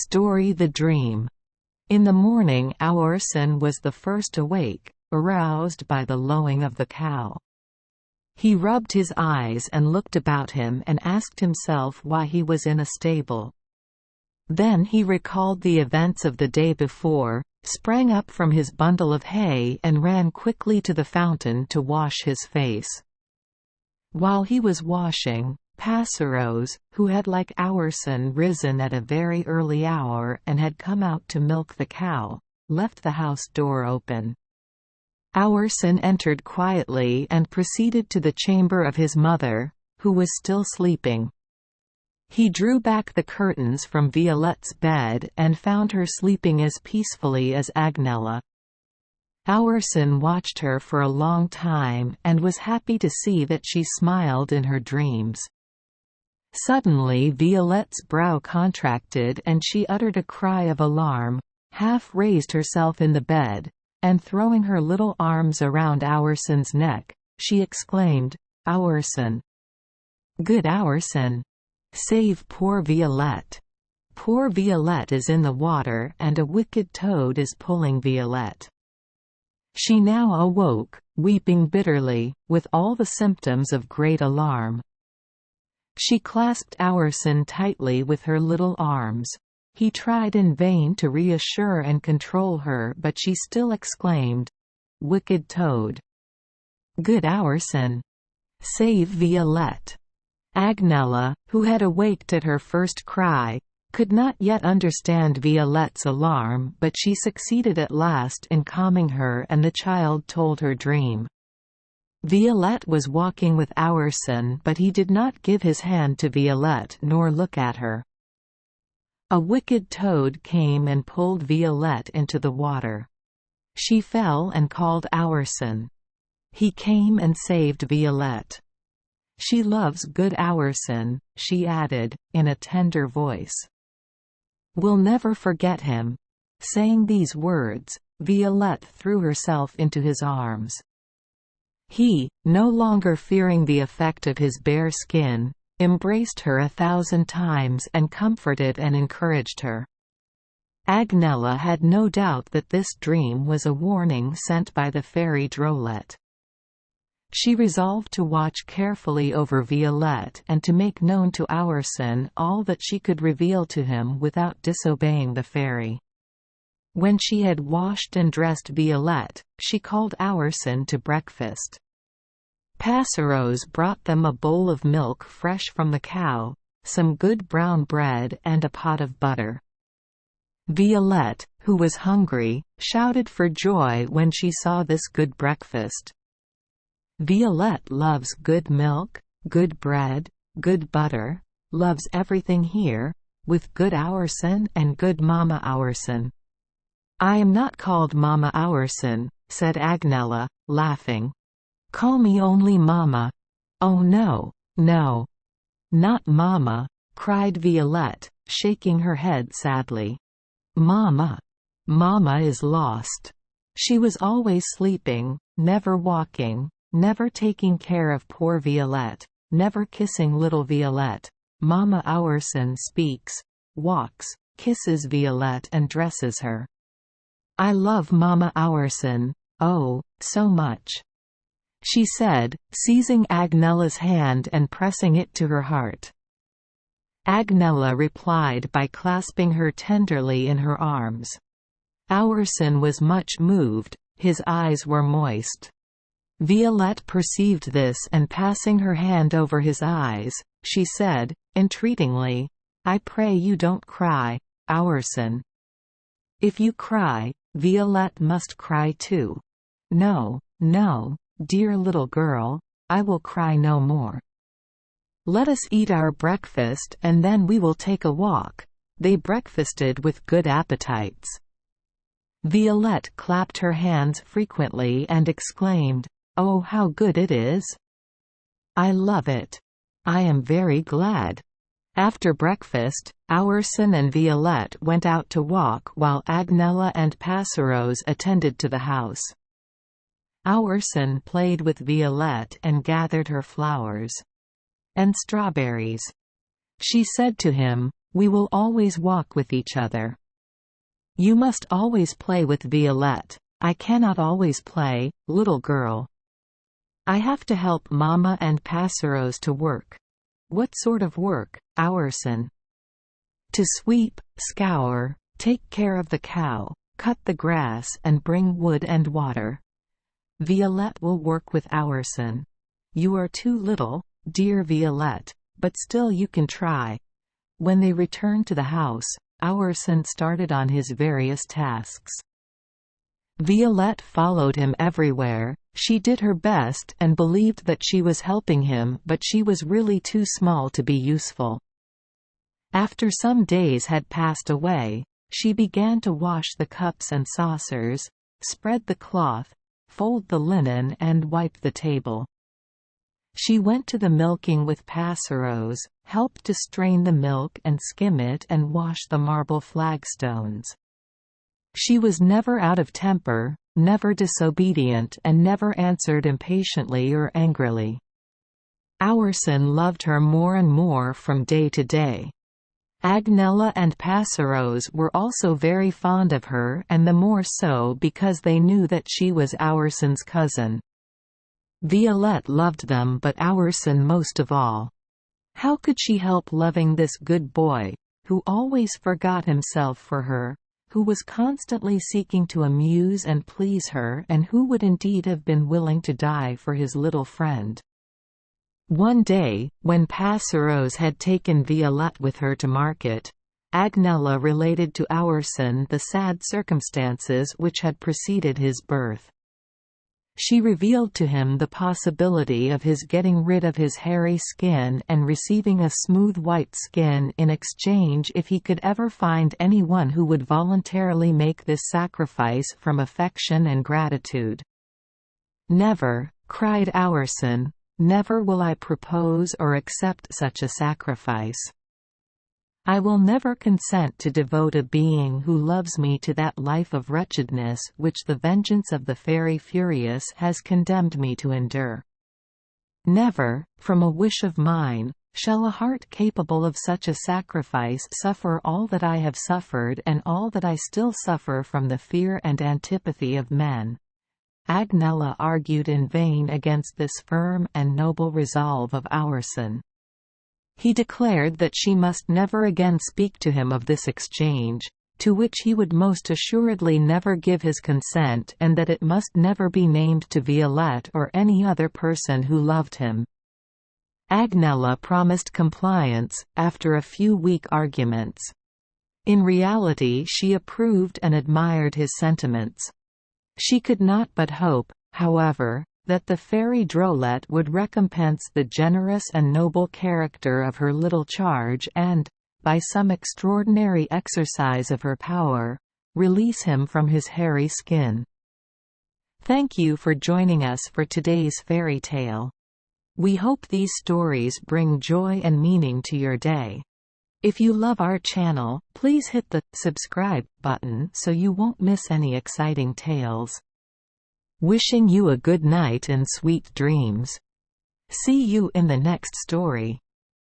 Story: The Dream. In the morning Aurson was the first awake, aroused by the lowing of the cow. He rubbed his eyes and looked about him and asked himself why he was in a stable. Then he recalled the events of the day before, sprang up from his bundle of hay and ran quickly to the fountain to wash his face. While he was washing, Passerose, who had like Aurson risen at a very early hour and had come out to milk the cow, left the house door open. Aurson entered quietly and proceeded to the chamber of his mother, who was still sleeping. He drew back the curtains from Violette's bed and found her sleeping as peacefully as Agnella. Aurson watched her for a long time and was happy to see that she smiled in her dreams. Suddenly Violette's brow contracted and she uttered a cry of alarm, half raised herself in the bed, and throwing her little arms around Aurson's neck, she exclaimed, "Aurson! Good Aurson! Save poor Violette! Poor Violette is in the water and a wicked toad is pulling Violette." She now awoke, weeping bitterly, with all the symptoms of great alarm. She clasped Aurson tightly with her little arms. He tried in vain to reassure and control her, but she still exclaimed, "Wicked toad! Good Aurson! Save Violette!" Agnella, who had awaked at her first cry, could not yet understand Violette's alarm, but she succeeded at last in calming her and the child told her dream. Violette was walking with Aurson, but he did not give his hand to Violette nor look at her. A wicked toad came and pulled Violette into the water. She fell and called Aurson. He came and saved Violette. "She loves good Aurson," she added, in a tender voice. "We'll never forget him." Saying these words, Violette threw herself into his arms. He, no longer fearing the effect of his bare skin, embraced her 1,000 times and comforted and encouraged her. Agnella had no doubt that this dream was a warning sent by the fairy Drolette. She resolved to watch carefully over Violette and to make known to Aurson all that she could reveal to him without disobeying the fairy. When she had washed and dressed Violette, she called Aurson to breakfast. Passerose brought them a bowl of milk fresh from the cow, some good brown bread and a pot of butter. Violette, who was hungry, shouted for joy when she saw this good breakfast. Violette loves good milk, good bread, good butter, loves everything here, with good Aurson and good Mama Aurson. "I am not called Mama Aurson," said Agnella, laughing. "Call me only Mama." "Oh no, no. Not Mama," cried Violette, shaking her head sadly. "Mama. Mama is lost. She was always sleeping, never walking, never taking care of poor Violette, never kissing little Violette. Mama Aurson speaks, walks, kisses Violette and dresses her. I love Mama Aurson, oh, so much," she said, seizing Agnella's hand and pressing it to her heart. Agnella replied by clasping her tenderly in her arms. Aurson was much moved, his eyes were moist. Violette perceived this and passing her hand over his eyes, she said, entreatingly, "I pray you don't cry, Aurson. If you cry, Violette must cry too. No, no, dear little girl, I will cry no more. Let us eat our breakfast and then we will take a walk." They breakfasted with good appetites. Violette clapped her hands frequently and exclaimed, "Oh, how good it is! I love it. I am very glad." After breakfast, Aurson and Violette went out to walk while Agnella and Passerose attended to the house. Aurson played with Violette and gathered her flowers and strawberries. She said to him, We will always walk with each other. You must always play with Violette. I cannot always play, little girl. I have to help Mama and Passeros to work. What sort of work, Aurson? To sweep, scour, take care of the cow, cut the grass and bring wood and water. Violette will work with Aurson. You are too little, dear Violette, but still you can try. When they returned to the house, Aurson started on his various tasks. Violette followed him everywhere. She did her best and believed that she was helping him, but she was really too small to be useful. After some days had passed away, she began to wash the cups and saucers, spread the cloth, fold the linen and wipe the table. She went to the milking with Passeros, helped to strain the milk and skim it and wash the marble flagstones. She was never out of temper, never disobedient and never answered impatiently or angrily. Aurson loved her more and more from day to day. Agnella and Passeros were also very fond of her, and the more so because they knew that she was Aurson's cousin. Violette loved them, but Aurson most of all. How could she help loving this good boy, who always forgot himself for her, who was constantly seeking to amuse and please her, and who would indeed have been willing to die for his little friend? One day, when Passeros had taken Violette with her to market, Agnella related to Aurson the sad circumstances which had preceded his birth. She revealed to him the possibility of his getting rid of his hairy skin and receiving a smooth white skin in exchange if he could ever find anyone who would voluntarily make this sacrifice from affection and gratitude. "Never," cried Aurson, "never will I propose or accept such a sacrifice. I will never consent to devote a being who loves me to that life of wretchedness which the vengeance of the Fairy Furious has condemned me to endure. Never, from a wish of mine, shall a heart capable of such a sacrifice suffer all that I have suffered and all that I still suffer from the fear and antipathy of men." Agnella argued in vain against this firm and noble resolve of Aurson. He declared that she must never again speak to him of this exchange, to which he would most assuredly never give his consent, and that it must never be named to Violette or any other person who loved him. Agnella promised compliance, after a few weak arguments. In reality she approved and admired his sentiments. She could not but hope, however, that the fairy Drolette would recompense the generous and noble character of her little charge and, by some extraordinary exercise of her power, release him from his hairy skin. Thank you for joining us for today's fairy tale. We hope these stories bring joy and meaning to your day. If you love our channel, please hit the subscribe button so you won't miss any exciting tales. Wishing you a good night and sweet dreams. See you in the next story.